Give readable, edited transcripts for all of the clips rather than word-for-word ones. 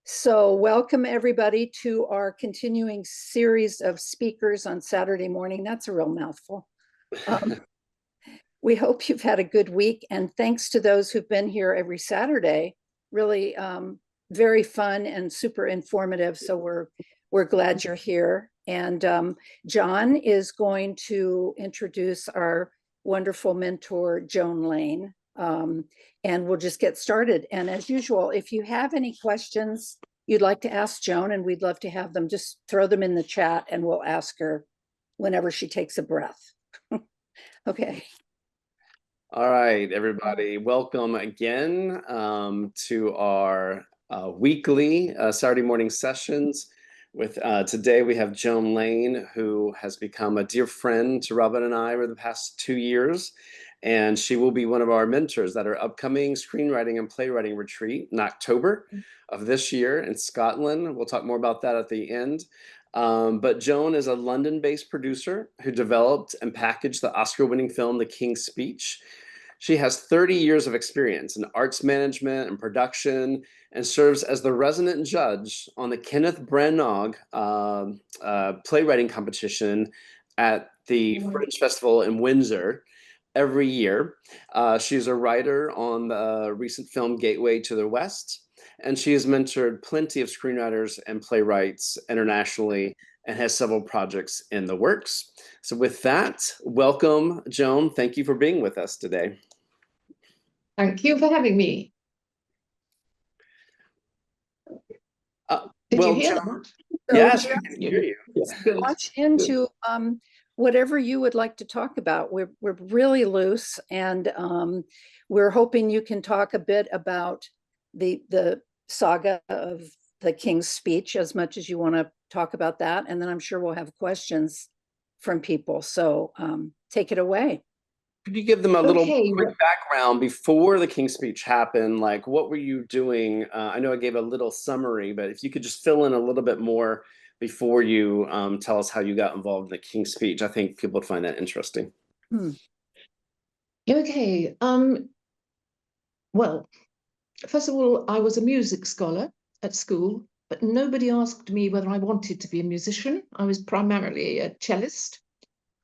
So welcome everybody to our continuing series of speakers on Saturday morning. That's a real mouthful. We hope you've had a good week, and thanks to those who've been here every Saturday. Really very fun and super informative. So we're glad you're here. And John is going to introduce our wonderful mentor, Joan Lane. And we'll just get started. And as usual, if you have any questions you'd like to ask Joan, and we'd love to have them, just throw them in the chat and we'll ask her whenever she takes a breath. Okay. All right, everybody. Welcome again to our weekly Saturday morning sessions. With today we have Joan Lane, who has become a dear friend to Robin and I over the past 2 years. And she will be one of our mentors at our upcoming screenwriting and playwriting retreat in October of this year in Scotland. We'll talk more about that at the end. But Joan is a London-based producer who developed and packaged the Oscar-winning film, The King's Speech. She has 30 years of experience in arts management and production and serves as the resident judge on the Kenneth Branagh playwriting competition at the Fringe Festival in Windsor every year. She's a writer on the recent film Gateway to the West, and she has mentored plenty of screenwriters and playwrights internationally and has several projects in the works. So with that, welcome, Joan. Thank you for being with us today. Thank you for having me. Did you hear Joan, that? Yes, I can hear you. Launch into whatever you would like to talk about. We're really loose, and we're hoping you can talk a bit about the saga of the King's Speech as much as you want to talk about that, and then I'm sure we'll have questions from people. So take it away. Could you give them a little quick background before the King's Speech happened? Like, what were you doing? I know I gave a little summary, but if you could just fill in a little bit more before you tell us how you got involved in the King's Speech, I think people would find that interesting. Okay. Well, first of all, I was a music scholar at school, but nobody asked me whether I wanted to be a musician. I was primarily a cellist,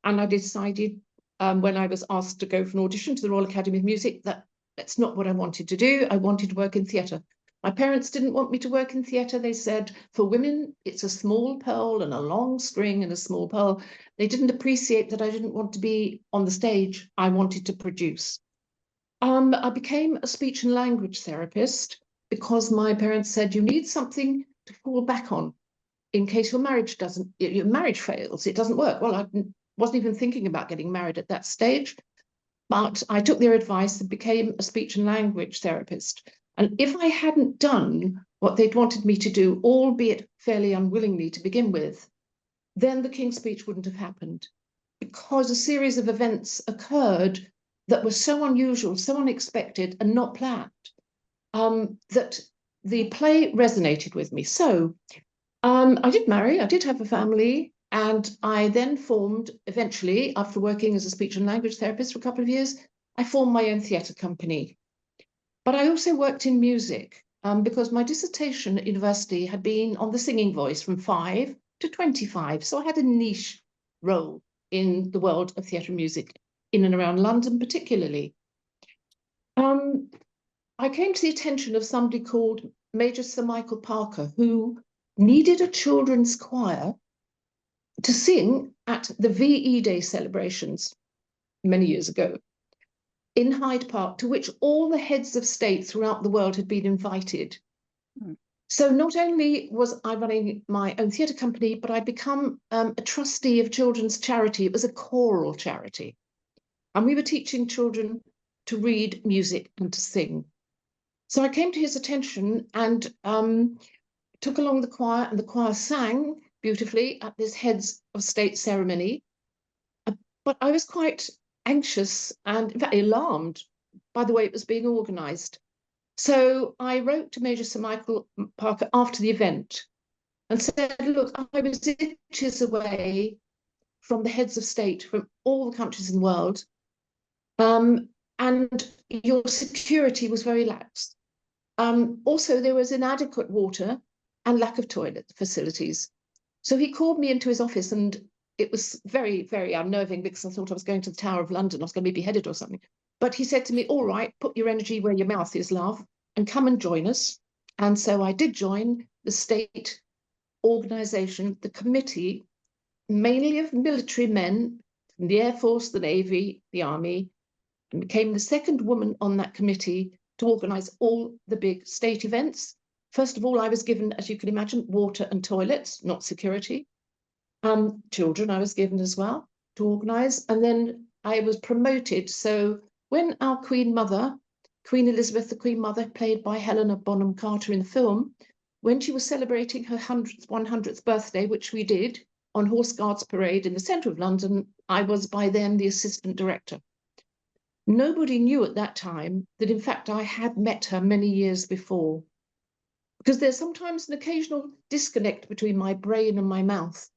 and I decided when I was asked to go for an audition to the Royal Academy of Music that that's not what I wanted to do. I wanted to work in theatre. My parents didn't want me to work in theatre. They said, for women, it's a small pearl and a long string and a small pearl. They didn't appreciate that I didn't want to be on the stage. I wanted to produce. I became a speech and language therapist because my parents said, you need something to fall back on in case your marriage fails. It doesn't work. Well, I wasn't even thinking about getting married at that stage, but I took their advice and became a speech and language therapist. And if I hadn't done what they'd wanted me to do, albeit fairly unwillingly to begin with, then the King's Speech wouldn't have happened, because a series of events occurred that were so unusual, so unexpected, and not planned, that the play resonated with me. So I did marry, I did have a family, and I then formed, eventually, after working as a speech and language therapist for a couple of years, I formed my own theatre company. But I also worked in music because my dissertation at university had been on the singing voice from 5 to 25. So I had a niche role in the world of theatre and music in and around London, particularly. I came to the attention of somebody called Major Sir Michael Parker, who needed a children's choir to sing at the VE Day celebrations many years ago in Hyde Park, to which all the heads of state throughout the world had been invited. So not only was I running my own theatre company, but I'd become a trustee of children's charity. It was a choral charity. And we were teaching children to read music and to sing. So I came to his attention and took along the choir, and the choir sang beautifully at this heads of state ceremony. But I was quite anxious and, in fact, alarmed by the way it was being organised. So I wrote to Major Sir Michael Parker after the event and said, look, I was inches away from the heads of state from all the countries in the world, and your security was very lax. Also, there was inadequate water and lack of toilet facilities. So he called me into his office, and it was very, very unnerving because I thought I was going to the Tower of London. I was going to be beheaded or something. But he said to me, all right, put your energy where your mouth is, love, and come and join us. And so I did join the state organization, the committee, mainly of military men from the Air Force, the Navy, the Army, and became the second woman on that committee to organize all the big state events. First of all, I was given, as you can imagine, water and toilets, not security. Children I was given as well to organize. And then I was promoted. So when our Queen Mother, Queen Elizabeth, the Queen Mother, played by Helena Bonham Carter in the film, when she was celebrating her 100th birthday, which we did on Horse Guards Parade in the centre of London, I was by then the assistant director. Nobody knew at that time that, in fact, I had met her many years before, because there's sometimes an occasional disconnect between my brain and my mouth.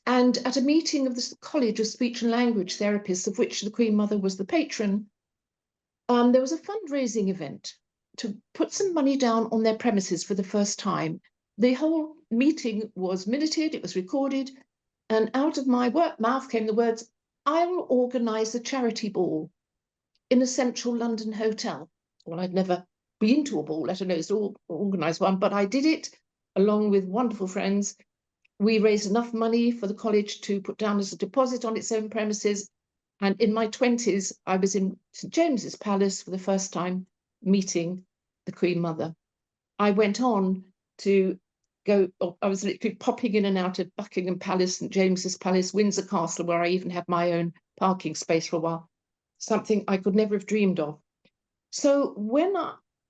And at a meeting of the College of Speech and Language Therapists, of which the Queen Mother was the patron, there was a fundraising event to put some money down on their premises for the first time. The whole meeting was minuted, it was recorded, and out of my mouth came the words, "I will organise a charity ball in a central London hotel." Well, I'd never been to a ball, let alone organise one, but I did it along with wonderful friends. We raised enough money for the college to put down as a deposit on its own premises. And in my 20s, I was in St James's Palace for the first time, meeting the Queen Mother. I went on to go, I was literally popping in and out of Buckingham Palace, St James's Palace, Windsor Castle, where I even had my own parking space for a while, something I could never have dreamed of. So when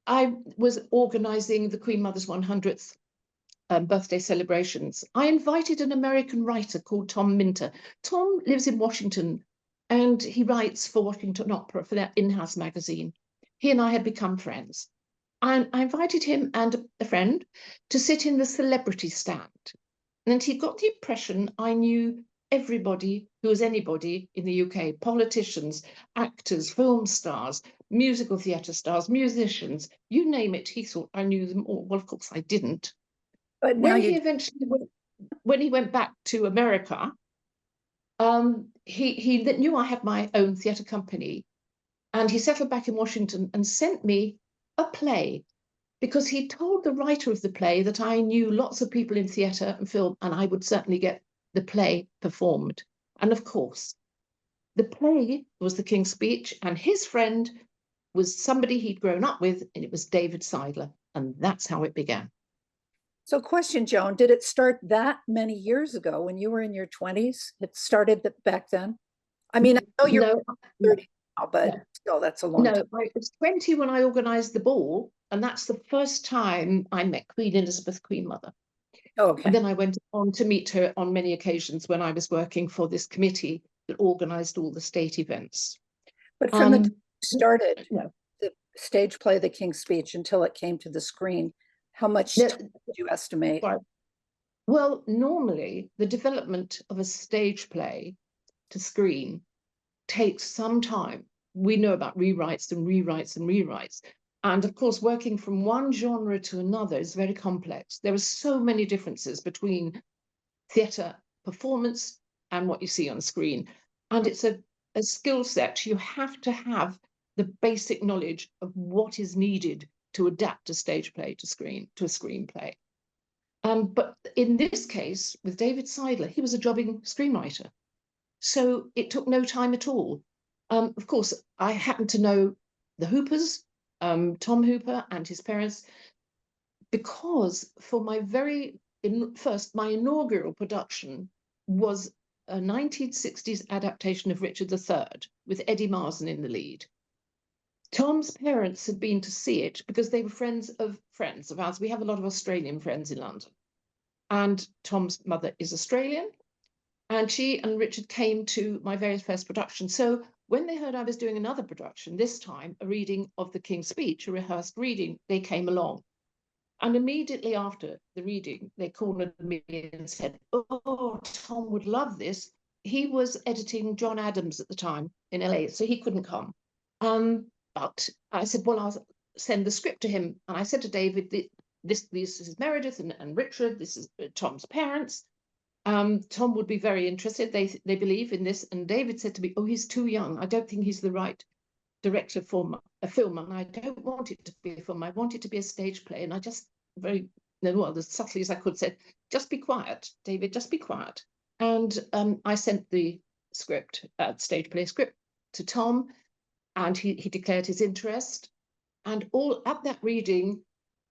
I was organising the Queen Mother's 100th birthday celebrations, I invited an American writer called Tom Minter. Tom lives in Washington, and he writes for Washington Opera, for their in-house magazine. He and I had become friends. And I invited him and a friend to sit in the celebrity stand. And he got the impression I knew everybody who was anybody in the UK, politicians, actors, film stars, musical theatre stars, musicians, you name it, he thought I knew them all. Well, of course I didn't. But now When he went back to America, he knew I had my own theatre company, and he settled back in Washington and sent me a play, because he told the writer of the play that I knew lots of people in theatre and film, and I would certainly get the play performed. And of course, the play was The King's Speech, and his friend was somebody he'd grown up with, and it was David Seidler, and that's how it began. So question, Joan, did it start that many years ago when you were in your 20s? It started back then? I mean, I know you're 30 now, but still, that's a long time. No, I was 20 when I organised the ball, and that's the first time I met Queen Elizabeth, Queen Mother. Oh, okay. And then I went on to meet her on many occasions when I was working for this committee that organised all the state events. But from the time you started the stage play, The King's Speech, until it came to the screen, how much time did you estimate? Well, normally the development of a stage play to screen takes some time. We know about rewrites and rewrites and rewrites. And of course, working from one genre to another is very complex. There are so many differences between theatre performance and what you see on screen. And it's a skill set. You have to have the basic knowledge of what is needed to adapt a stage play to a screenplay. But in this case, with David Seidler, he was a jobbing screenwriter. So it took no time at all. Of course, I happen to know the Hoopers, Tom Hooper and his parents, because for my my inaugural production was a 1960s adaptation of Richard III with Eddie Marsan in the lead. Tom's parents had been to see it because they were friends of ours. We have a lot of Australian friends in London. And Tom's mother is Australian. And she and Richard came to my very first production. So when they heard I was doing another production, this time a reading of The King's Speech, a rehearsed reading, they came along. And immediately after the reading, they cornered me and said, "Oh, Tom would love this." He was editing John Adams at the time in LA, so he couldn't come. But I said, well, I'll send the script to him. And I said to David, this is Meredith and Richard. This is Tom's parents. Tom would be very interested. They believe in this. And David said to me, oh, he's too young. I don't think he's the right director for a film. And I don't want it to be a film. I want it to be a stage play. And I just as subtly as I could said, just be quiet, David, just be quiet. And I sent the script, stage play script, to Tom, and he declared his interest. And all at that reading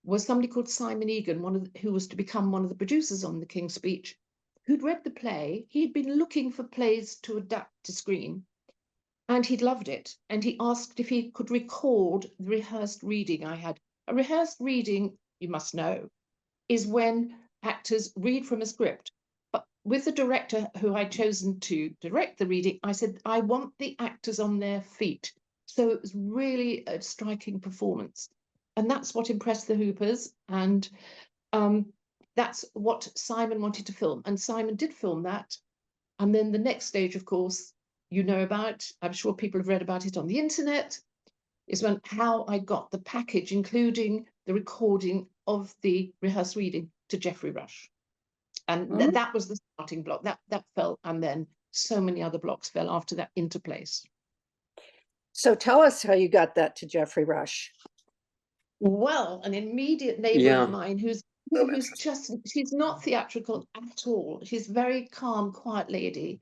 was somebody called Simon Egan, who was to become one of the producers on The King's Speech, who'd read the play. He'd been looking for plays to adapt to screen, and he'd loved it. And he asked if he could record the rehearsed reading I had. A rehearsed reading, you must know, is when actors read from a script. But with the director who I'd chosen to direct the reading, I said, I want the actors on their feet. So it was really a striking performance. And that's what impressed the Hoopers. And that's what Simon wanted to film. And Simon did film that. And then the next stage, of course, you know about, I'm sure people have read about it on the internet, is when how I got the package, including the recording of the rehearsed reading, to Geoffrey Rush. And that was the starting block. That fell, and then so many other blocks fell after that into place. So tell us how you got that to Geoffrey Rush. Well, an immediate neighbor of mine who's just, she's not theatrical at all. She's a very calm, quiet lady.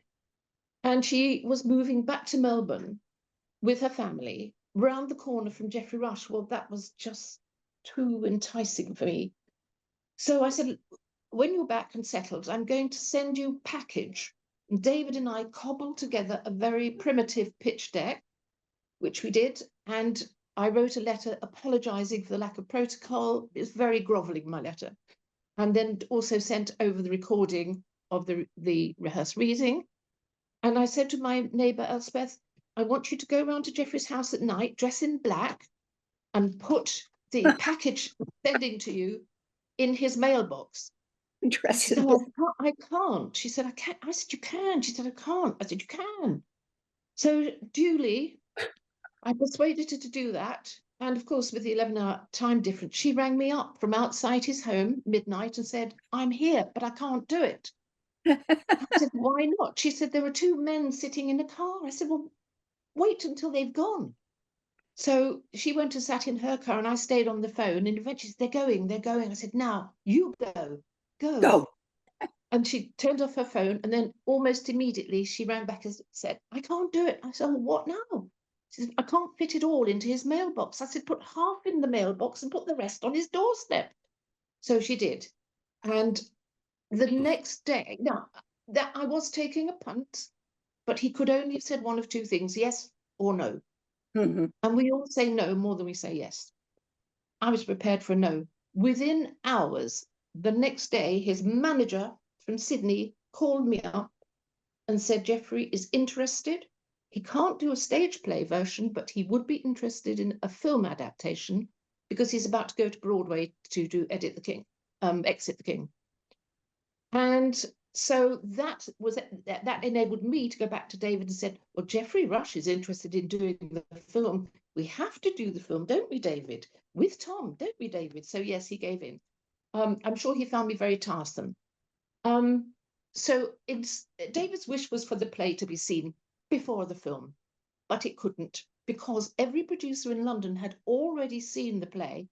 And she was moving back to Melbourne with her family round the corner from Geoffrey Rush. Well, that was just too enticing for me. So I said, when you're back and settled, I'm going to send you a package. And David and I cobbled together a very primitive pitch deck, which we did. And I wrote a letter apologizing for the lack of protocol. It was very groveling, my letter. And then also sent over the recording of the rehearsed reading. And I said to my neighbour, Elspeth, I want you to go round to Geoffrey's house at night, dress in black, and put the package sending to you in his mailbox. She said, oh, I can't. She said, I can't. I said, you can. She said, I can't. I said, you can. So duly, I persuaded her to do that. And of course, with the 11-hour time difference, she rang me up from outside his home midnight and said, I'm here, but I can't do it. I said, why not? She said, there were two men sitting in a car. I said, well, wait until they've gone. So she went and sat in her car, and I stayed on the phone, and eventually she said, they're going. I said, now you go. And she turned off her phone, and then almost immediately she ran back and said, I can't do it. I said, well, what now? She said, I can't fit it all into his mailbox. I said, put half in the mailbox and put the rest on his doorstep. So she did. And the next day, now, that I was taking a punt, but he could only have said one of two things, yes or no. And we all say no more than we say yes. I was prepared for a no. Within hours, the next day, his manager from Sydney called me up and said, Geoffrey is interested. He can't do a stage play version, but he would be interested in a film adaptation because he's about to go to Broadway to do Exit the King. And so that enabled me to go back to David and said, well, Geoffrey Rush is interested in doing the film. We have to do the film, don't we, David? With Tom, don't we, David? So yes, he gave in. I'm sure he found me very tiresome. So David's wish was for the play to be seen before the film, but it couldn't because every producer in London had already seen the play,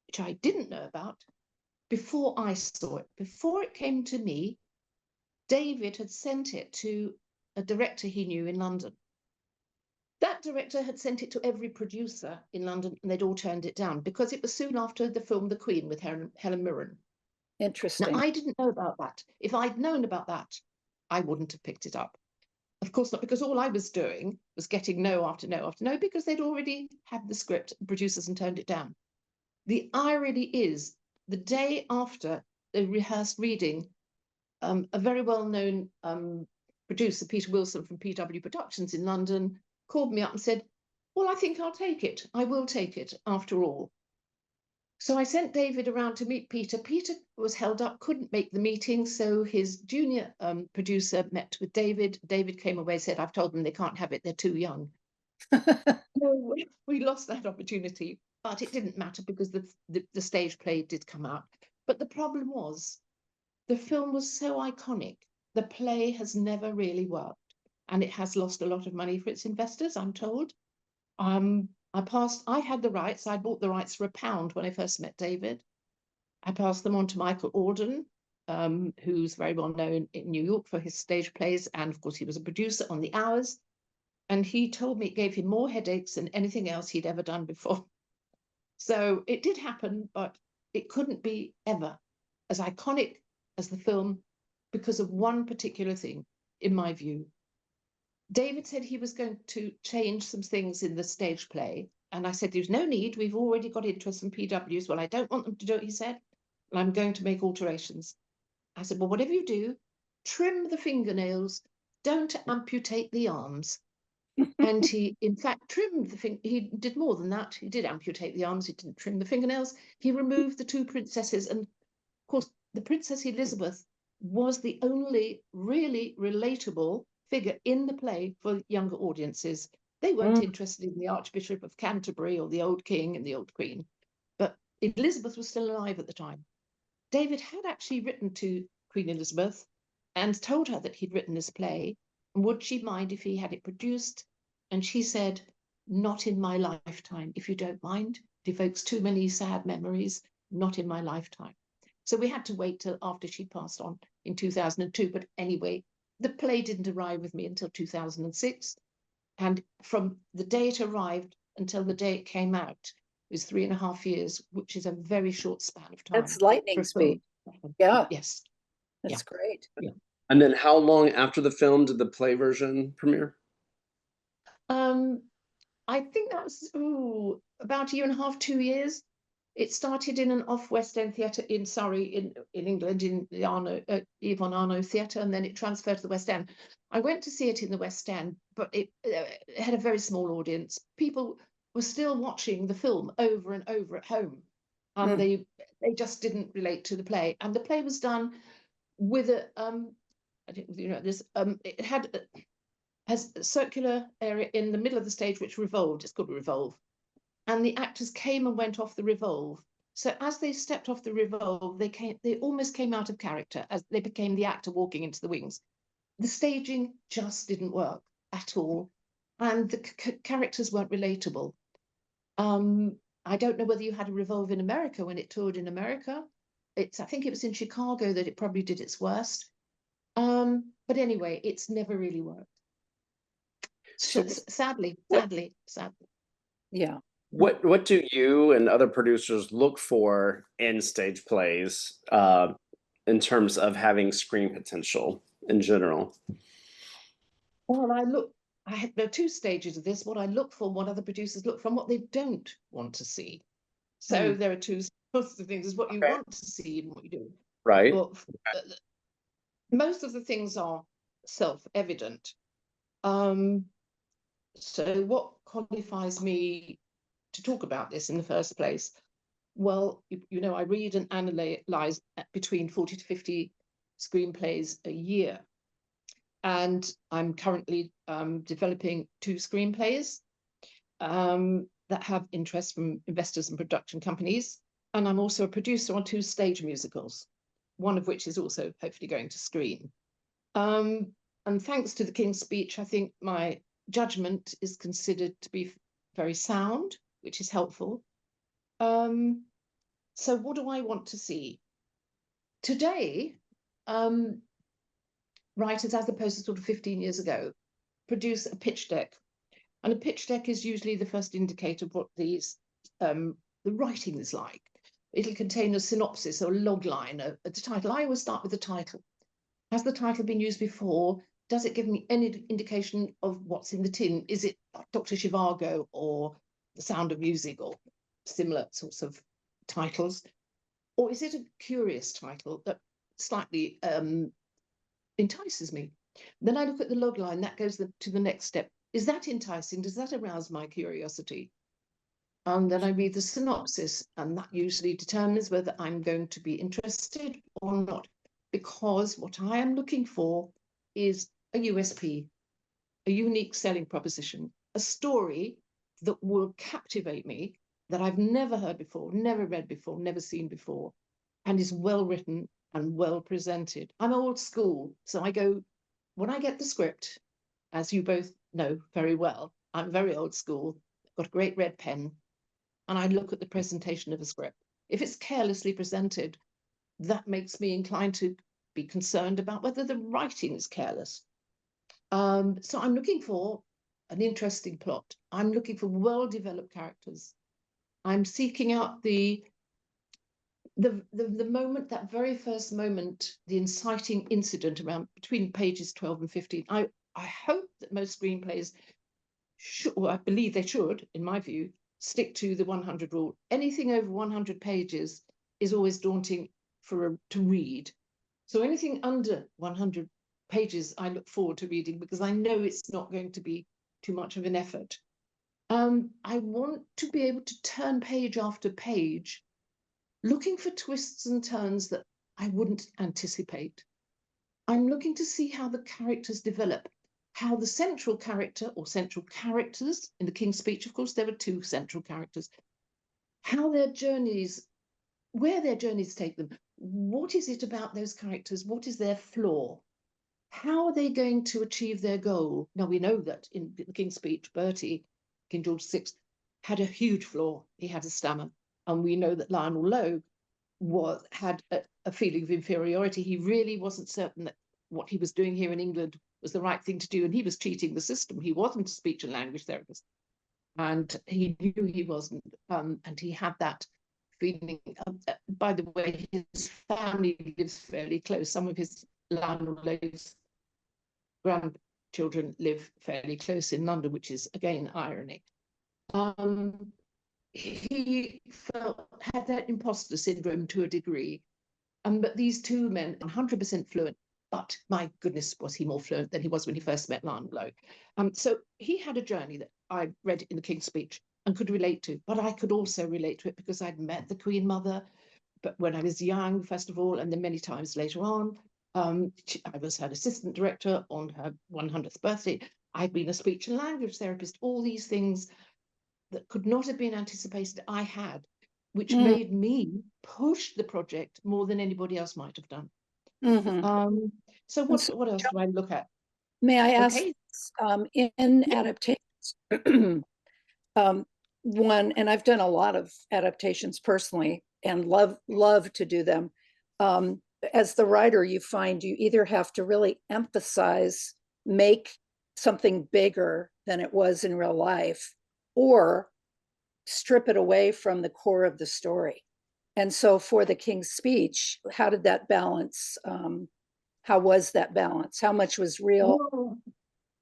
which I didn't know about, before I saw it. Before it came to me, David had sent it to a director he knew in London. That director had sent it to every producer in London, and they'd all turned it down because it was soon after the film The Queen with Helen Mirren. Interesting. Now, I didn't know about that. If I'd known about that, I wouldn't have picked it up. Of course not, because all I was doing was getting no after no after no, because they'd already had the script, producers, and turned it down. The irony is, the day after the rehearsed reading, a very well-known producer, Peter Wilson from PW Productions in London, called me up and said, well, I think I'll take it. I will take it after all. So I sent David around to meet Peter. Peter was held up, couldn't make the meeting. So his junior producer met with David. David came away, said, I've told them they can't have it. They're too young. So we lost that opportunity. but it didn't matter because the stage play did come out. But the problem was the film was so iconic. The play has never really worked, and it has lost a lot of money for its investors, I'm told. I had the rights. I bought the rights for £1 when I first met David. I passed them on to Michael Alden, who's very well known in New York for his stage plays. And of course, he was a producer on The Hours. And he told me it gave him more headaches than anything else he'd ever done before. So it did happen, but it couldn't be ever as iconic as the film because of one particular thing, in my view. David said he was going to change some things in the stage play. And I said, there's no need. We've already got interest in PWs. Well, I don't want them to do it, he said. And I'm going to make alterations. I said, well, whatever you do, trim the fingernails. Don't amputate the arms. And he, in fact, trimmed the he did more than that. He did amputate the arms. He didn't trim the fingernails. He removed the two princesses. And of course, the Princess Elizabeth was the only really relatable figure in the play for younger audiences. They weren't interested in the Archbishop of Canterbury or the old king and the old queen. But Elizabeth was still alive at the time. David had actually written to Queen Elizabeth and told her that he'd written this play. Would she mind if he had it produced? And she said, not in my lifetime, if you don't mind. It evokes too many sad memories, not in my lifetime. So we had to wait till after she passed on in 2002. But anyway, the play didn't arrive with me until 2006. And from the day it arrived until the day it came out was 3.5 years, which is a very short span of time. That's lightning speed. Yeah. Yes. That's great. Yeah. And then how long after the film did the play version premiere? I think that was about 1.5 to 2 years. It started in an off-West End theatre in Surrey, in England, in the Yvonne Arnaud Theatre, and then it transferred to the West End. I went to see it in the West End, but it had a very small audience. People were still watching the film over and over at home, and they just didn't relate to the play. And the play was done with a I don't know if you know this. It has a circular area in the middle of the stage which revolved. It's called a revolve. And the actors came and went off the revolve. So as they stepped off the revolve, they almost came out of character as they became the actor walking into the wings. The staging just didn't work at all. And the characters weren't relatable. I don't know whether you had a revolve in America when it toured in America. I think it was in Chicago that it probably did its worst. But anyway, it's never really worked. So, sadly. Yeah. What do you and other producers look for in stage plays in terms of having screen potential in general? Well, there are two stages of this. What I look for, what other producers look for, and what they don't want to see. So there are two sorts of things: is what you want to see and what you do. Right. But most of the things are self-evident. So what qualifies me to talk about this in the first place? Well, you know, I read and analyze between 40 to 50 screenplays a year. And I'm currently developing 2 screenplays that have interest from investors and production companies. And I'm also a producer on 2 stage musicals, one of which is also hopefully going to screen. And thanks to the King's Speech, I think my judgment is considered to be very sound, which is helpful. So what do I want to see? Today, writers, as opposed to sort of 15 years ago, produce a pitch deck. And a pitch deck is usually the first indicator of what the writing is like. It'll contain a synopsis or a log line, a title. I always start with the title. Has the title been used before? Does it give me any indication of what's in the tin? Is it Dr. Zhivago or The Sound of Music or similar sorts of titles? Or is it a curious title that slightly entices me? Then I look at the log line, that goes to the next step. Is that enticing? Does that arouse my curiosity? And then I read the synopsis, and that usually determines whether I'm going to be interested or not. Because what I am looking for is a USP, a unique selling proposition, a story that will captivate me that I've never heard before, never read before, never seen before, and is well written and well presented. I'm old school, so when I get the script, as you both know very well, I'm very old school, got a great red pen, and I look at the presentation of a script. If it's carelessly presented, that makes me inclined to be concerned about whether the writing is careless. So I'm looking for an interesting plot. I'm looking for well-developed characters. I'm seeking out the moment, that very first moment, the inciting incident around between pages 12 and 15. I hope that most screenplays should, or I believe they should, in my view, stick to the 100 rule. Anything over 100 pages is always daunting to read. So anything under 100 pages, I look forward to reading because I know it's not going to be too much of an effort. I want to be able to turn page after page, looking for twists and turns that I wouldn't anticipate. I'm looking to see how the characters develop, how the central character or central characters in the King's Speech, of course, there were two central characters, how their journeys, where their journeys take them. What is it about those characters? What is their flaw? How are they going to achieve their goal? Now, we know that in the King's Speech, Bertie, King George VI, had a huge flaw. He had a stammer. And we know that Lionel Logue had a feeling of inferiority. He really wasn't certain that what he was doing here in England was the right thing to do, and he was cheating the system. He wasn't a speech and language therapist, and he knew he wasn't, and he had that feeling. By the way, his family lives fairly close. Some of his Lionel Logue's grandchildren live fairly close in London, which is again irony. He had that imposter syndrome to a degree, but these two men, 100% fluent. But my goodness, was he more fluent than he was when he first met Lionel Logue. So he had a journey that I read in the King's Speech and could relate to, but I could also relate to it because I'd met the Queen Mother, but when I was young, first of all, and then many times later on. I was her assistant director on her 100th birthday. I'd been a speech and language therapist, all these things that could not have been anticipated I had, which made me push the project more than anybody else might have done. So what else do I look at? May I ask, in adaptations, one, and I've done a lot of adaptations personally and love to do them. As the writer, you find you either have to really emphasize, make something bigger than it was in real life, or strip it away from the core of the story. And so for the King's Speech, how did that balance? How was that balance? How much was real? Well,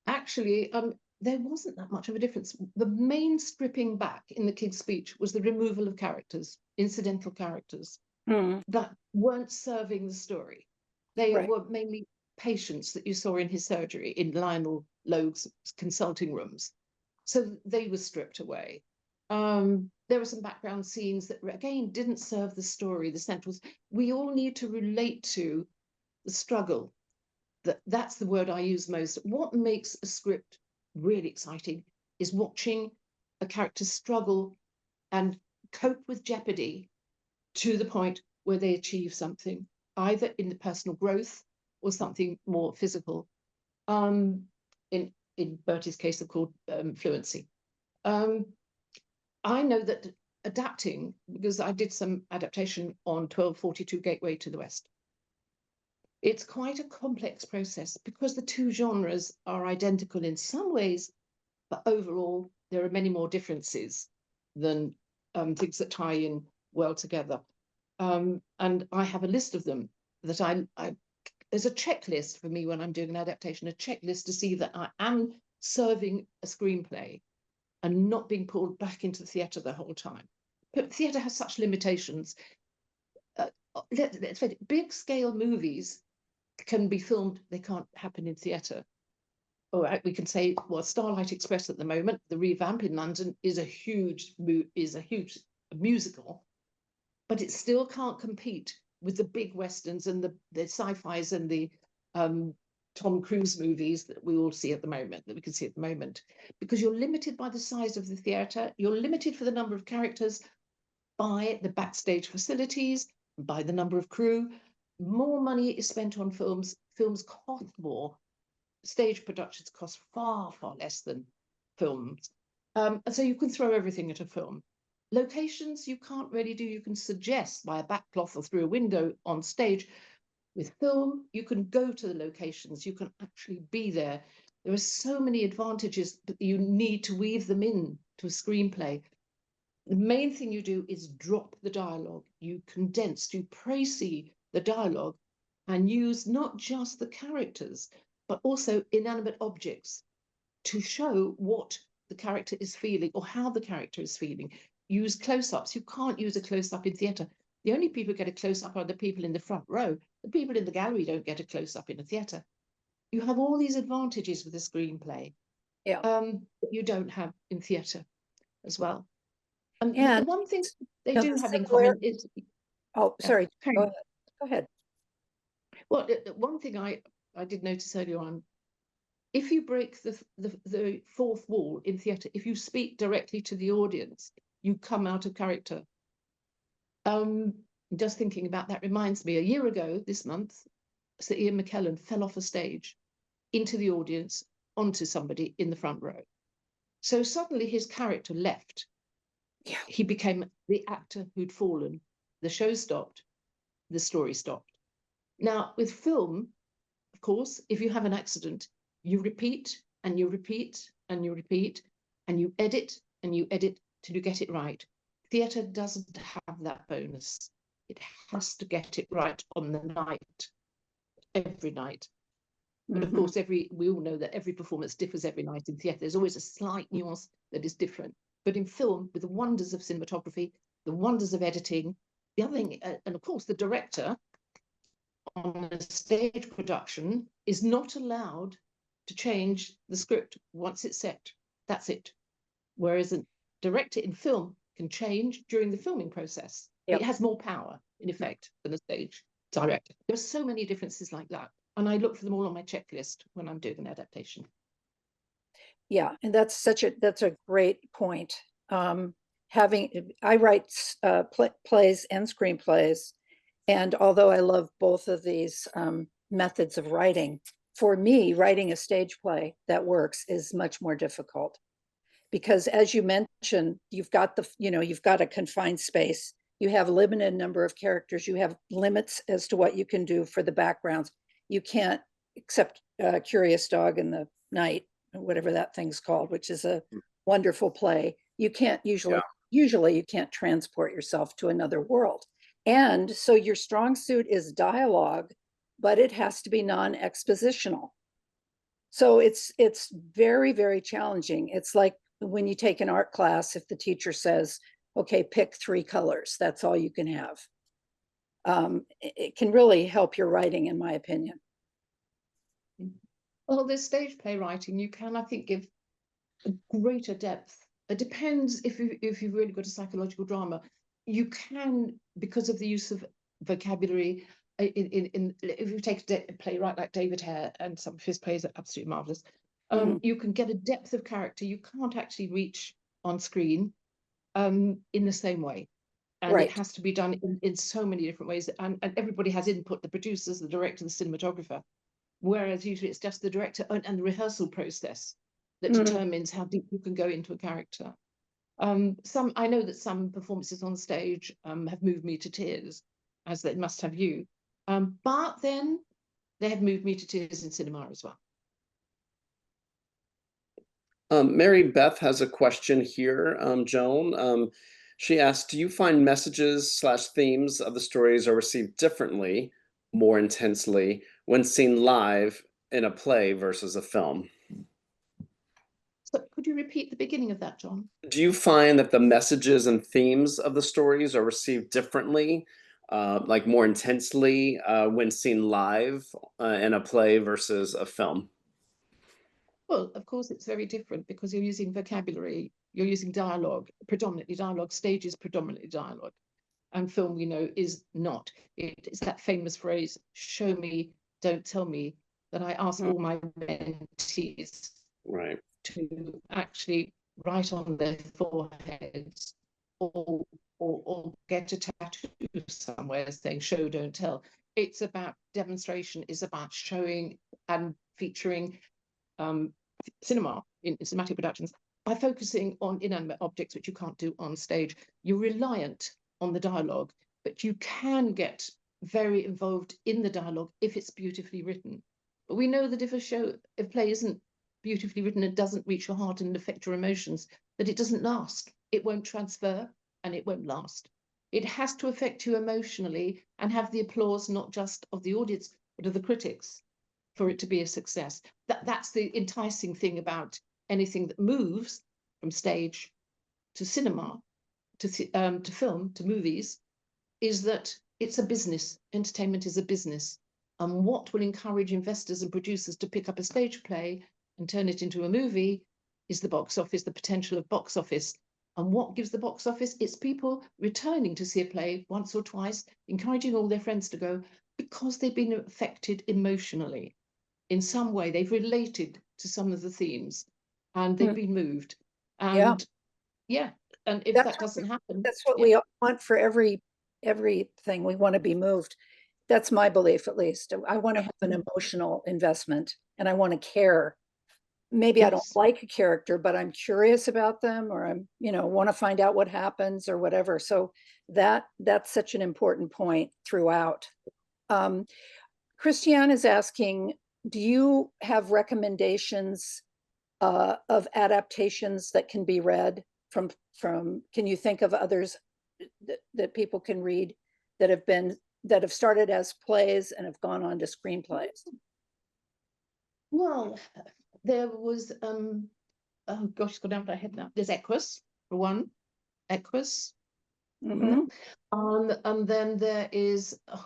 actually, there wasn't that much of a difference. The main stripping back in the King's Speech was the removal of characters, incidental characters that weren't serving the story. They were mainly patients that you saw in his surgery, in Lionel Logue's consulting rooms. So they were stripped away. There were some background scenes that, again, didn't serve the story, the centrals. We all need to relate to the struggle. That's the word I use most. What makes a script really exciting is watching a character struggle and cope with jeopardy to the point where they achieve something, either in the personal growth or something more physical. In Bertie's case, they're called fluency. I know that adapting, because I did some adaptation on 1242 Gateway to the West, it's quite a complex process because the two genres are identical in some ways, but overall there are many more differences than things that tie in well together. And I have a list of them that there's a checklist for me when I'm doing an adaptation, a checklist to see that I am serving a screenplay and not being pulled back into the theatre the whole time. But theatre has such limitations. Let's face it, big scale movies can be filmed, they can't happen in theatre. All right, we can say, well, Starlight Express at the moment, the revamp in London is a huge musical, but it still can't compete with the big westerns and the sci-fis and the Tom Cruise movies that we all see at the moment, that we can see at the moment, because you're limited by the size of the theatre, you're limited for the number of characters by the backstage facilities, by the number of crew. More money is spent on films. Films cost more. Stage productions cost far, far less than films. And so you can throw everything at a film. Locations you can't really do. You can suggest by a backcloth or through a window on stage. With film, you can go to the locations. You can actually be there. There are so many advantages, but you need to weave them in to a screenplay. The main thing you do is drop the dialogue. You condense, you précis the dialogue and use not just the characters, but also inanimate objects to show what the character is feeling or how the character is feeling. Use close-ups. You can't use a close-up in theatre. The only people who get a close-up are the people in the front row. The people in the gallery don't get a close-up in a theatre. You have all these advantages with a screenplay that you don't have in theatre as well. And the one thing they do have in common is... Oh, sorry. Go ahead. Well, one thing I did notice earlier on, if you break the fourth wall in theatre, if you speak directly to the audience, you come out of character. Just thinking about that reminds me, a year ago this month, Sir Ian McKellen fell off a stage into the audience, onto somebody in the front row. So suddenly his character left. Yeah. He became the actor who'd fallen. The show stopped. The story stopped. Now, with film, of course, if you have an accident, you repeat and you repeat and you repeat and you edit and you edit till you get it right. Theatre doesn't have that bonus. It has to get it right on the night, every night. But of course, we all know that every performance differs every night in theatre. There's always a slight nuance that is different. But in film, with the wonders of cinematography, the wonders of editing, the other thing, and of course, the director on a stage production is not allowed to change the script once it's set. That's it. Whereas a director in film can change during the filming process. It has more power, in effect, than a stage director. There are so many differences like that. And I look for them all on my checklist when I'm doing an adaptation. Yeah, and that's a great point. I write plays and screenplays, and although I love both of these methods of writing, for me, writing a stage play that works is much more difficult because, as you mentioned, you've got a confined space. You have a limited number of characters. You have limits as to what you can do for the backgrounds. You can't, except Curious Dog in the Night, whatever that thing's called, which is a wonderful play. You can't usually you can't transport yourself to another world. And so your strong suit is dialogue, but it has to be non-expositional. So it's very, very challenging. It's like when you take an art class, if the teacher says, okay, pick 3 colors, that's all you can have. It can really help your writing, in my opinion. Well, there's stage playwriting. You can, I think, give a greater depth. It depends if you've really got a psychological drama. You can, because of the use of vocabulary, if you take a playwright like David Hare, and some of his plays are absolutely marvelous, you can get a depth of character you can't actually reach on screen in the same way. And it has to be done in so many different ways. And everybody has input, the producers, the director, the cinematographer. Whereas usually it's just the director and the rehearsal process that determines how deep you can go into a character. I know that some performances on stage have moved me to tears, as they must have you. But then they have moved me to tears in cinema as well. Mary Beth has a question here, Joan. She asked, do you find messages/themes of the stories are received differently, more intensely, when seen live in a play versus a film? So could you repeat the beginning of that, John? Do you find that the messages and themes of the stories are received differently, like more intensely, when seen live in a play versus a film? Well, of course, it's very different because you're using vocabulary, you're using dialogue, predominantly dialogue, stage is predominantly dialogue, and film, we know, is not. It's that famous phrase, show me, don't tell me, that I ask all my mentees Right. to actually write on their foreheads or get a tattoo somewhere saying show, don't tell. It's about demonstration, is about showing and featuring cinema in cinematic productions by focusing on inanimate objects, which you can't do on stage. You're reliant on the dialogue, but you can get very involved in the dialogue if it's beautifully written. But we know that if a play isn't beautifully written and doesn't reach your heart and affect your emotions, that it doesn't last. It won't transfer and it won't last. It has to affect you emotionally and have the applause not just of the audience, but of the critics for it to be a success. That's the enticing thing about anything that moves from stage to cinema, to film, to movies, is that it's a business. Entertainment is a business. And what will encourage investors and producers to pick up a stage play and turn it into a movie is the box office, the potential of box office. And what gives the box office? It's people returning to see a play once or twice, encouraging all their friends to go because they've been affected emotionally. In some way, they've related to some of the themes and they've been moved. And yeah, and if that doesn't happen, that's what we want for everything. We want to be moved. That's my belief, at least. I want to have an emotional investment and I want to care. Maybe I don't like a character, but I'm curious about them, or I'm, want to find out what happens or whatever. So that's such an important point throughout. Christiane is asking, do you have recommendations of adaptations that can be read from, can you think of others that people can read that have started as plays and have gone on to screenplays? Well, there was, oh gosh, it's gone down my head now. There's Equus, for one. Equus. And then there is, I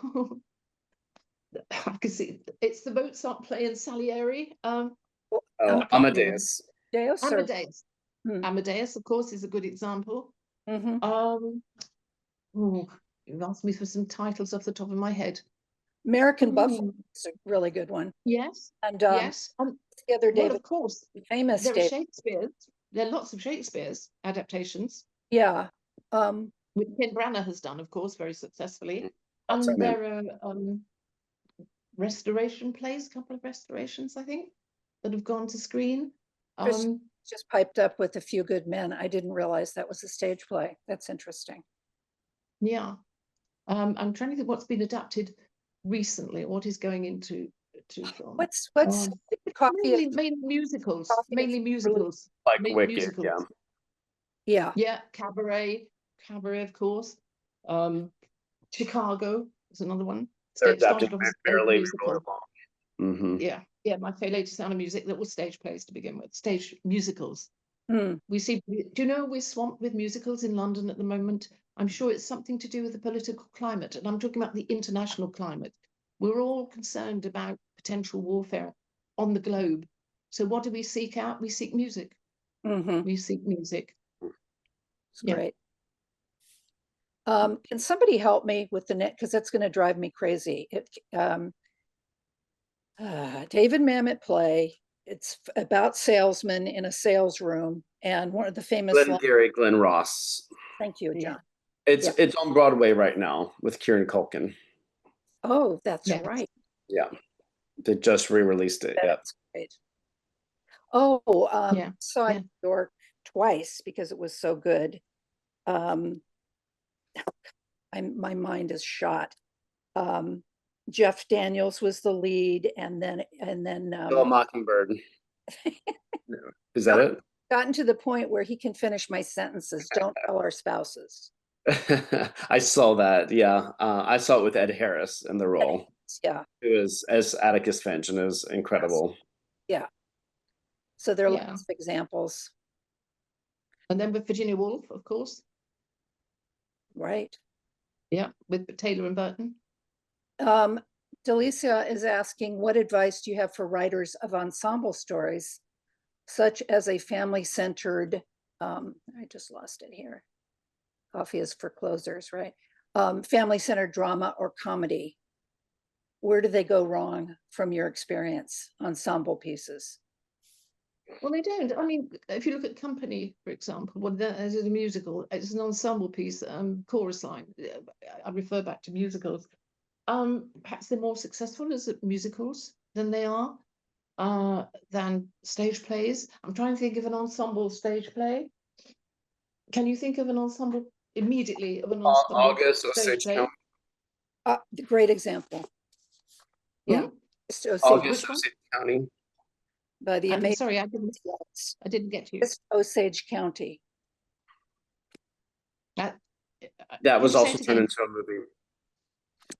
can see, it's the Mozart play in Salieri. Amadeus. Amadeus. Amadeus, of course, is a good example. You've asked me for some titles off the top of my head. American Buffalo is a really good one. Yes. And yes. the other day, well, of course, famous there are Shakespeare's. There are lots of Shakespeare's adaptations. Yeah. Which Ken Branagh has done, of course, very successfully. And there are restoration plays, a couple of restorations, I think, that have gone to screen. Just piped up with A Few Good Men. I didn't realize that was a stage play. That's interesting. Yeah. I'm trying to think what's been adapted recently, what is going into film. What's mainly musicals. Mainly musicals. Like mainly Wicked, musicals. Yeah. Yeah, Cabaret, of course. Chicago is another one. They're Started off as a musical. Yeah, My Fair Lady Sound of Music, that was stage plays to begin with, stage musicals. We see, do you know we're swamped with musicals in London at the moment? I'm sure it's something to do with the political climate, and I'm talking about the international climate. We're all concerned about potential warfare on the globe. So what do we seek out? We seek music. We seek music. It's great. Can somebody help me with the net? Because that's going to drive me crazy. David Mamet play. It's about salesmen in a sales room, and one of the famous Glenn Ross. Thank you, John. It's on Broadway right now with Kieran Culkin. Oh, that's right. Yeah, they just re-released it. That's great. Oh, saw it in New York twice because it was so good. My mind is shot. Jeff Daniels was the lead, and then Mockingbird. Is that it? Gotten to the point where he can finish my sentences. Don't tell our spouses. I saw that. Yeah, I saw it with Ed Harris in the role. Yeah, it was as Atticus Finch, and it was incredible. Yeah. So there are lots of examples. And then with Virginia Woolf, of course. Right. Yeah, with Taylor and Burton. Delicia is asking, what advice do you have for writers of ensemble stories, such as a family-centered, I just lost it here. Coffee is for closers, right? Family-centered drama or comedy. where do they go wrong from your experience, ensemble pieces? Well, they don't. I mean, if you look at Company, for example, well, that is a musical. It's an ensemble piece, chorus line. I refer back to musicals. Perhaps they're more successful as musicals than they are than stage plays. I'm trying to think of an ensemble stage play. Can you think of an ensemble immediately of an ensemble August stage Osage play? County. Great example. Yeah. Hmm? Osage, August Which one? Osage County. by the amazing Sorry, I didn't get you. Osage County. Uh, That can was you say also it turned again? into a movie.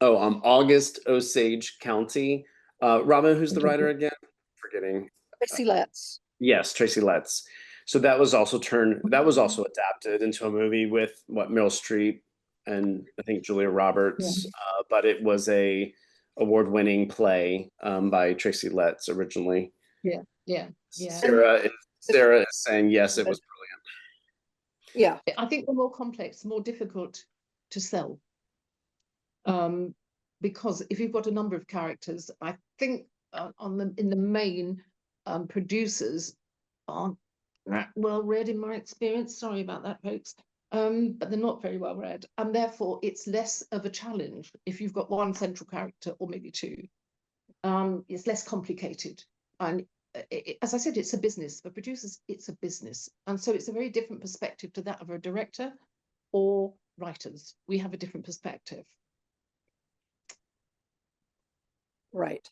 Oh, August Osage County. Robin, who's the writer again? Forgetting. Tracy Letts. Yes, Tracy Letts. So that was also adapted into a movie with Meryl Streep and I think Julia Roberts. But it was a award-winning play by Tracy Letts originally. Yeah, yeah, yeah. Sarah is saying yes, it was brilliant. Yeah. I think they're more complex, more difficult to sell. Because if you've got a number of characters, I think in the main, producers aren't well read in my experience. Sorry about that, folks. But they're not very well read, and therefore it's less of a challenge if you've got one central character or maybe two. It's less complicated, and as I said, it's a business. For producers, it's a business, and so it's a very different perspective to that of a director or writers. We have a different perspective. Right.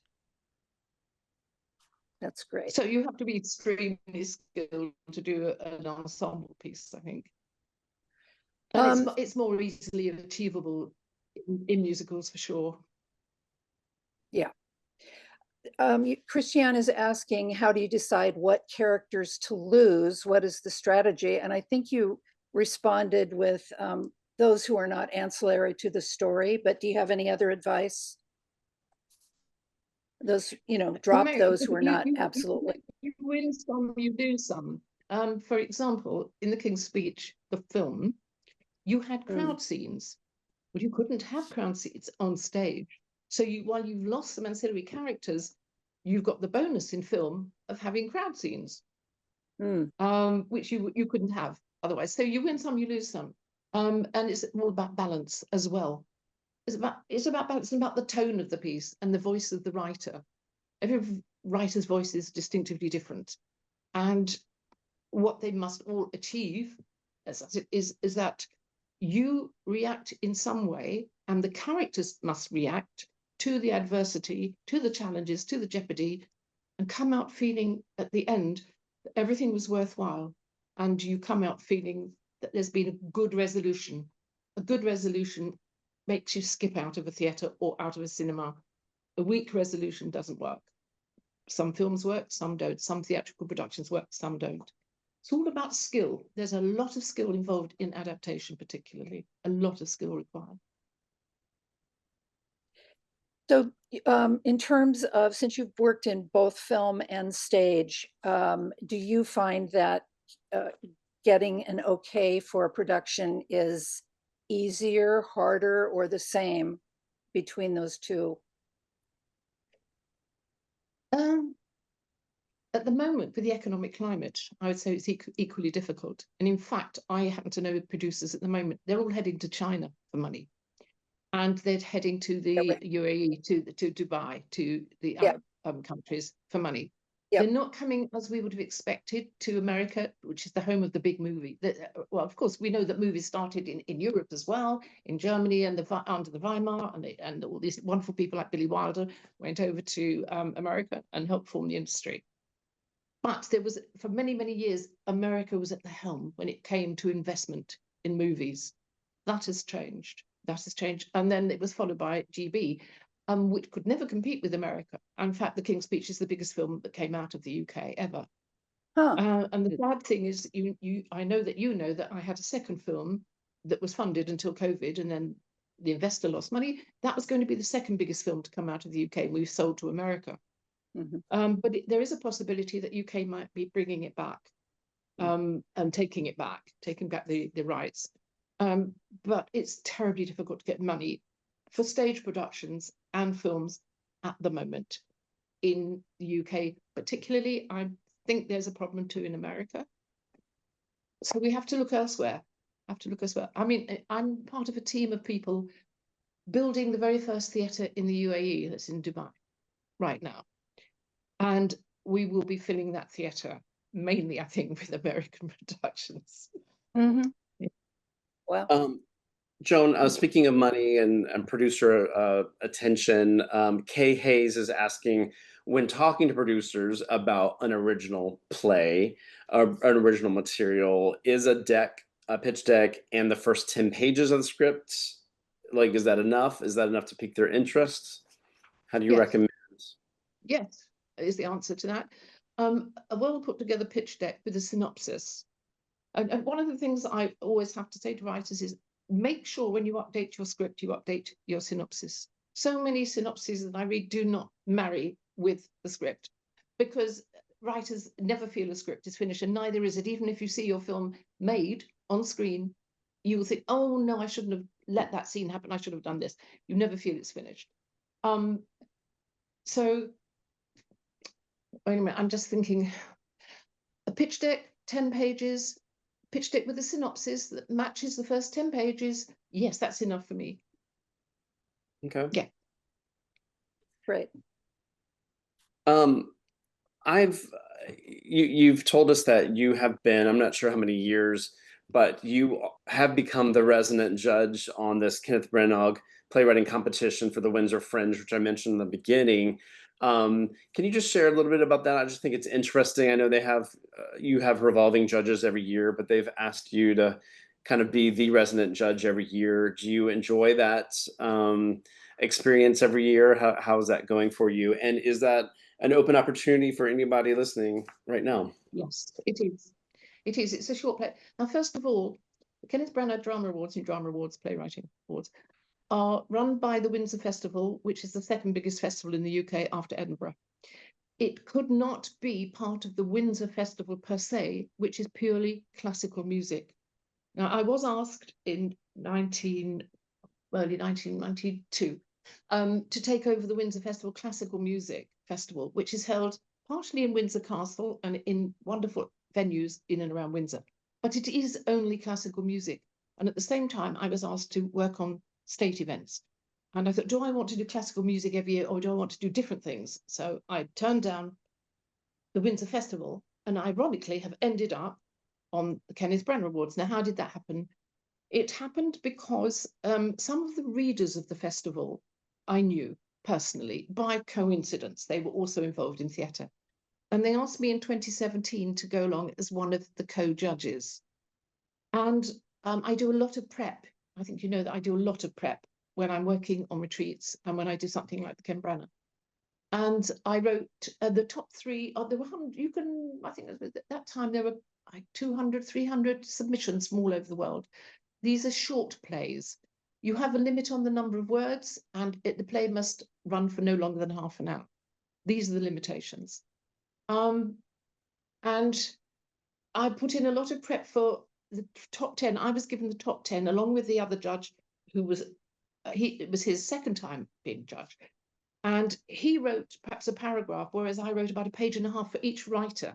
That's great. So you have to be extremely skilled to do an ensemble piece, I think. And it's more easily achievable in musicals for sure. Yeah. Christiane is asking, how do you decide what characters to lose? What is the strategy? And I think you responded with those who are not ancillary to the story, but do you have any other advice? Those, drop those who are not absolutely. You win some, you do some. For example, in The King's Speech, the film, you had crowd scenes, but you couldn't have crowd scenes on stage. So while you've lost some ancillary characters, you've got the bonus in film of having crowd scenes, which you couldn't have otherwise. So you win some, you lose some. And it's all about balance as well. It's about balance and about the tone of the piece and the voice of the writer. Every writer's voice is distinctively different. And what they must all achieve is that you react in some way, and the characters must react to the adversity, to the challenges, to the jeopardy, and come out feeling at the end that everything was worthwhile. And you come out feeling that there's been a good resolution. A good resolution makes you skip out of a theatre or out of a cinema. A weak resolution doesn't work. Some films work, some don't. Some theatrical productions work, some don't. It's all about skill. There's a lot of skill involved in adaptation, particularly. A lot of skill required. So in terms of, since you've worked in both film and stage, do you find that getting an okay for a production is easier, harder, or the same between those two? At the moment, with the economic climate, I would say it's equally difficult. And in fact, I happen to know producers at the moment, they're all heading to China for money. And they're heading to the UAE, to Dubai, to the Arab countries for money. They're not coming, as we would have expected, to America, which is the home of the big movie. Well, of course, we know that movies started in Europe as well, in Germany and under the Weimar, and all these wonderful people like Billy Wilder went over to America and helped form the industry. But there was, for many, many years, America was at the helm when it came to investment in movies. That has changed. That has changed. And then it was followed by GB, which could never compete with America. In fact, The King's Speech is the biggest film that came out of the UK ever. And the bad thing is, I know that I had a second film that was funded until COVID, and then the investor lost money. That was going to be the second biggest film to come out of the UK, and we've sold to America. But there is a possibility that UK might be bringing it back and taking back the rights. But it's terribly difficult to get money for stage productions and films at the moment in the UK, particularly. I think there's a problem too in America. So we have to look elsewhere. I mean, I'm part of a team of people building the very first theatre in the UAE that's in Dubai right now. And we will be filling that theatre mainly, I think, with American productions. Mhm. Well, Joan, speaking of money and producer attention, Kay Hayes is asking, when talking to producers about an original play, an original material, is a pitch deck, and the first 10 pages of the script, like, is that enough? Is that enough to pique their interest? How do you Yes. recommend? Yes, is the answer to that. A well put together pitch deck with a synopsis. And one of the things I always have to say to writers is make sure when you update your script, you update your synopsis. So many synopses that I read do not marry with the script, because writers never feel a script is finished, and neither is it. Even if you see your film made on screen, you will think, oh no, I shouldn't have let that scene happen. I should have done this. You never feel it's finished. So wait a minute, I'm just thinking, a pitch deck, 10 pages, pitch deck with a synopsis that matches the first 10 pages. Yes, that's enough for me. Okay. Yeah. great. You've told us that you have been, I'm not sure how many years, but you have become the resident judge on this Kenneth Branagh playwriting competition for the Windsor Fringe, which I mentioned in the beginning. Can you just share a little bit about that? I just think it's interesting. I know they have, you have revolving judges every year, but they've asked you to kind of be the resident judge every year. Do you enjoy that experience every year? How is that going for you? And is that an open opportunity for anybody listening right now? Yes, it is. It is. It's a short play. Now, first of all, the Kenneth Branagh Drama Awards and Drama Awards, Playwriting Awards, are run by the Windsor Festival, which is the second biggest festival in the UK after Edinburgh. It could not be part of the Windsor Festival per se, which is purely classical music. Now, I was asked in early 1992 to take over the Windsor Festival Classical Music Festival, which is held partially in Windsor Castle and in wonderful venues in and around Windsor. But it is only classical music. And at the same time, I was asked to work on state events. And I thought, do I want to do classical music every year, or do I want to do different things? So I turned down the Windsor Festival, and ironically have ended up on the Kenneth Branagh Awards. Now, how did that happen? It happened because some of the readers of the festival I knew personally by coincidence. They were also involved in theatre. And they asked me in 2017 to go along as one of the co-judges. And I do a lot of prep. I think you know that I do a lot of prep when I'm working on retreats and when I do something like the Ken Branagh. And I wrote the top three. There were I think at that time there were like 200, 300 submissions from all over the world. These are short plays. You have a limit on the number of words, and the play must run for no longer than half an hour. These are the limitations. And I put in a lot of prep for the top 10. I was given the top 10 along with the other judge, who was, it was his second time being judge. And he wrote perhaps a paragraph, whereas I wrote about a page and a half for each writer.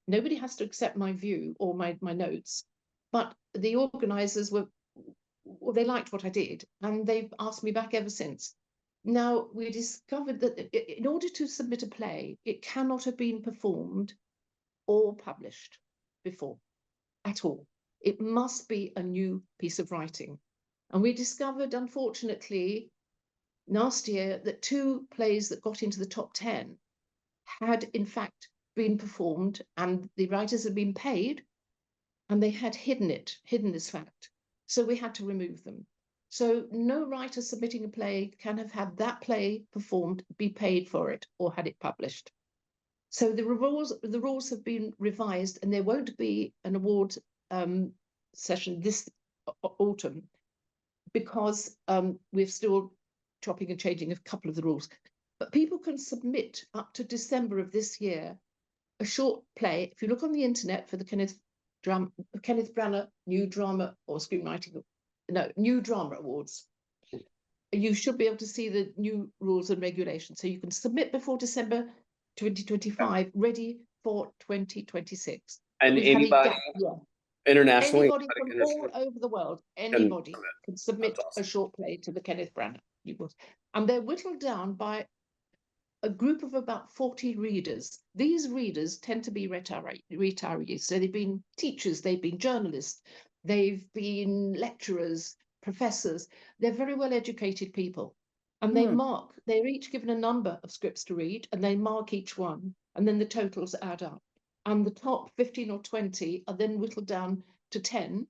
Nobody has to accept my view or my notes, but the organisers they liked what I did, and they've asked me back ever since. Now, we discovered that in order to submit a play, it cannot have been performed or published before at all. It must be a new piece of writing. And we discovered, unfortunately, last year that 2 plays that got into the top 10 had in fact been performed, and the writers had been paid, and they had hidden this fact. So we had to remove them. So no writer submitting a play can have had that play performed, be paid for it, or had it published. So the rules have been revised, and there won't be an award session this autumn, because we're still chopping and changing a couple of the rules. But people can submit up to December of this year a short play. If you look on the internet for the Kenneth Branagh New Drama or Screenwriting, no, New Drama Awards, you should be able to see the new rules and regulations. So you can submit before December 2025, ready for 2026. And We've had a anybody gap year. internationally, Anybody from all over the world, anybody can submit That's awesome. a short play to the Kenneth Branagh. And they're whittled down by a group of about 40 readers. These readers tend to be retirees. So they've been teachers, they've been journalists, they've been lecturers, professors. They're very well educated people. And they're each given a number of scripts to read, and they mark each one, and then the totals add up. And the top 15 or 20 are then whittled down to 10.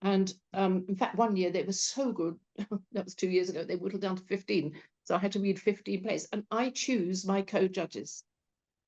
And in fact, one year they were so good, that was 2 years ago, they whittled down to 15. So I had to read 15 plays, and I choose my co-judges.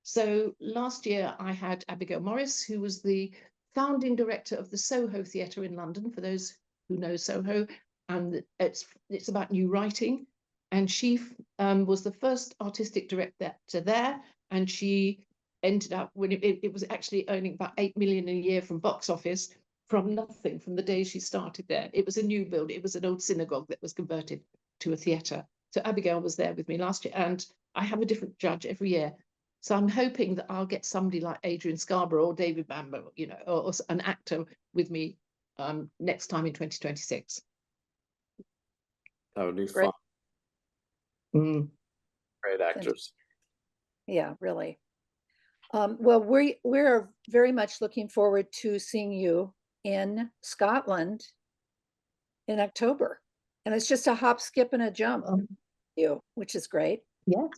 So last year I had Abigail Morris, who was the founding director of the Soho Theatre in London, for those who know Soho, and it's about new writing. And she was the first artistic director there, and she ended up, when it was actually earning about 8 million a year from box office, from nothing, from the day she started there. It was a new build. It was an old synagogue that was converted to a theatre. So Abigail was there with me last year, and I have a different judge every year. So I'm hoping that I'll get somebody like Adrian Scarborough or David Bamber, you know, or an actor with me next time in 2026. That would be Great. fun. Great actors. Yeah, really. Well, we're very much looking forward to seeing you in Scotland in October. And it's just a hop, skip, and a jump, which is great. Yeah.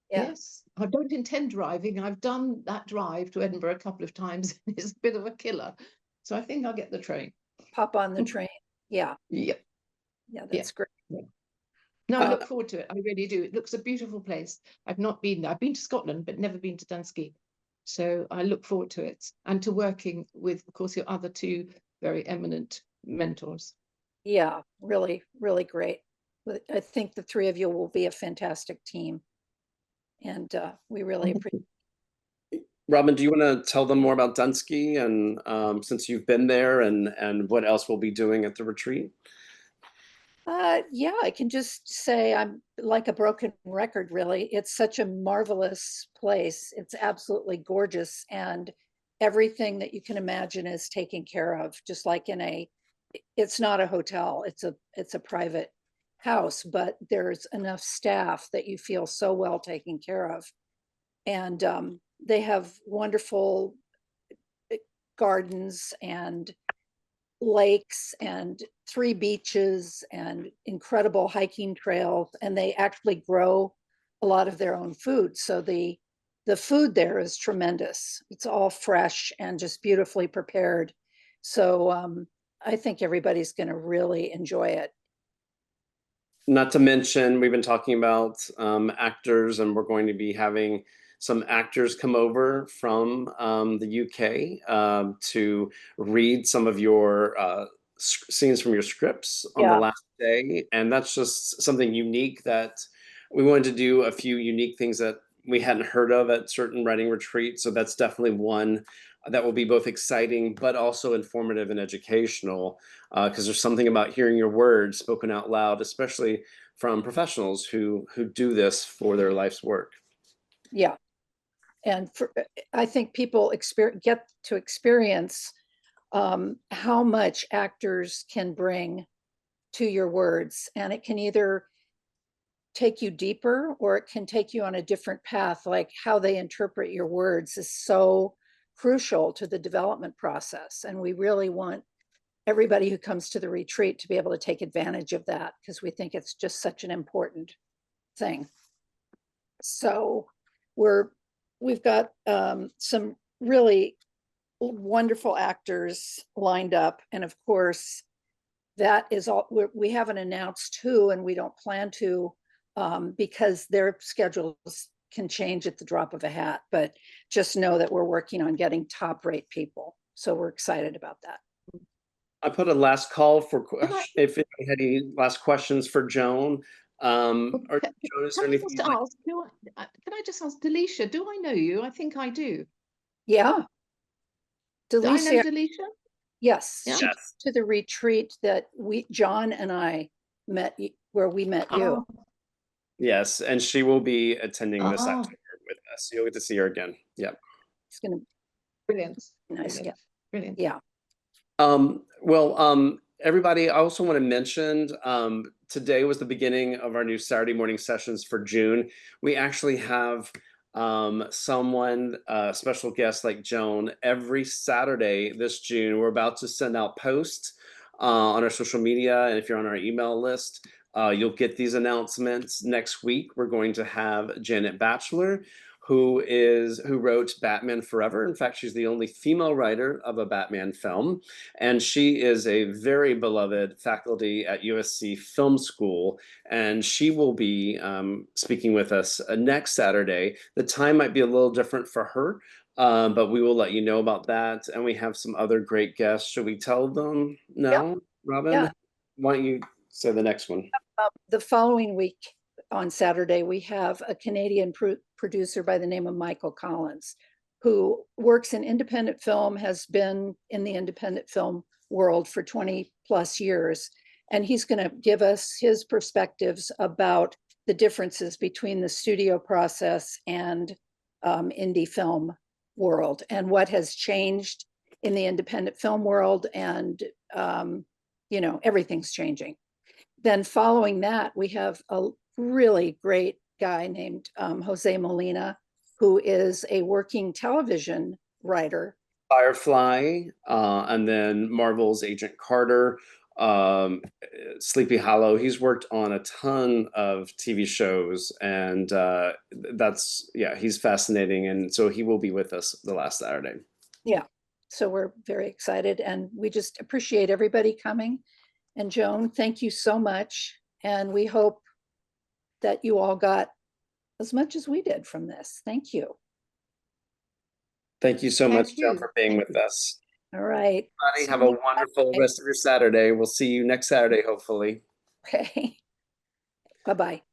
Yeah. Yes. I don't intend driving. I've done that drive to Edinburgh a couple of times. It's a bit of a killer. So I think I'll get the train. Pop on the train. Yeah. Yep. Yeah, that's great. Yeah. No, I look forward to it. I really do. It looks a beautiful place. I've not been there. I've been to Scotland, but never been to Dundee. So I look forward to it, and to working with, of course, your other two very eminent mentors. Yeah, really, really great. I think the three of you will be a fantastic team. And we really appreciate it. Robin, do you want to tell them more about Dundee, and since you've been there, and what else we'll be doing at the retreat? Yeah, I can just say I'm like a broken record, really. It's such a marvelous place. It's absolutely gorgeous, and everything that you can imagine is taken care of, just like it's not a hotel, it's a private house, but there's enough staff that you feel so well taken care of. And they have wonderful gardens and lakes and 3 beaches and incredible hiking trails, and they actually grow a lot of their own food. So the food there is tremendous. It's all fresh and just beautifully prepared. So I think everybody's going to really enjoy it. Not to mention, we've been talking about actors, and we're going to be having some actors come over from the UK to read some of your scenes from your scripts on the last day. And that's just something unique, that we wanted to do a few unique things that we hadn't heard of at certain writing retreats. So that's definitely one that will be both exciting, but also informative and educational, because there's something about hearing your words spoken out loud, especially from professionals who do this for their life's work. Yeah. And I think people get to experience how much actors can bring to your words. And it can either take you deeper or it can take you on a different path. Like how they interpret your words is so crucial to the development process. And we really want everybody who comes to the retreat to be able to take advantage of that, because we think it's just such an important thing. So we've got some really wonderful actors lined up. And of course, that is all. We haven't announced who, and we don't plan to, because their schedules can change at the drop of a hat. But just know that we're working on getting top rate people. So we're excited about that. I put a last call for if anybody had any last questions for Joan. Or Joan, is there anything can I just ask, Delisha, do I know you? I think I do. Yeah. Delisha, I know Delisha? Yes. Yes. To the retreat that John and I where we met you. Oh, Yes, and she will be attending this oh, October with us. You'll get to see her again. Yep. It's gonna brilliant. be nice. Yeah. Brilliant. Brilliant. Yeah. Everybody, I also want to mention today was the beginning of our new Saturday morning sessions for June. We actually have someone, special guest like Joan, every Saturday this June. We're about to send out posts on our social media, and if you're on our email list, you'll get these announcements. Next week, we're going to have Janet Batchelor, who wrote Batman Forever. In fact, she's the only female writer of a Batman film, and she is a very beloved faculty at USC Film School, and she will be speaking with us next Saturday. The time might be a little different for her, but we will let you know about that. And we have some other great guests. Should we tell them now, Robin? Yeah. Why don't you say the next one? The following week on Saturday, we have a Canadian producer by the name of Michael Collins, who works in independent film, has been in the independent film world for 20 plus years. And he's going to give us his perspectives about the differences between the studio process and indie film world, and what has changed in the independent film world. And, everything's changing. Then following that, we have a really great guy named Jose Molina, who is a working television writer. Firefly, and then Marvel's Agent Carter, Sleepy Hollow. He's worked on a ton of TV shows, and he's fascinating. And so he will be with us the last Saturday. Yeah, so we're very excited, and we just appreciate everybody coming. And Joan, thank you so much. And we hope that you all got as much as we did from this. Thank you. Thank you so much, Thank Joan, you. for being with us. All right. Everybody, have a wonderful rest of your Saturday. We'll see you next Saturday, hopefully. Okay. Bye-bye.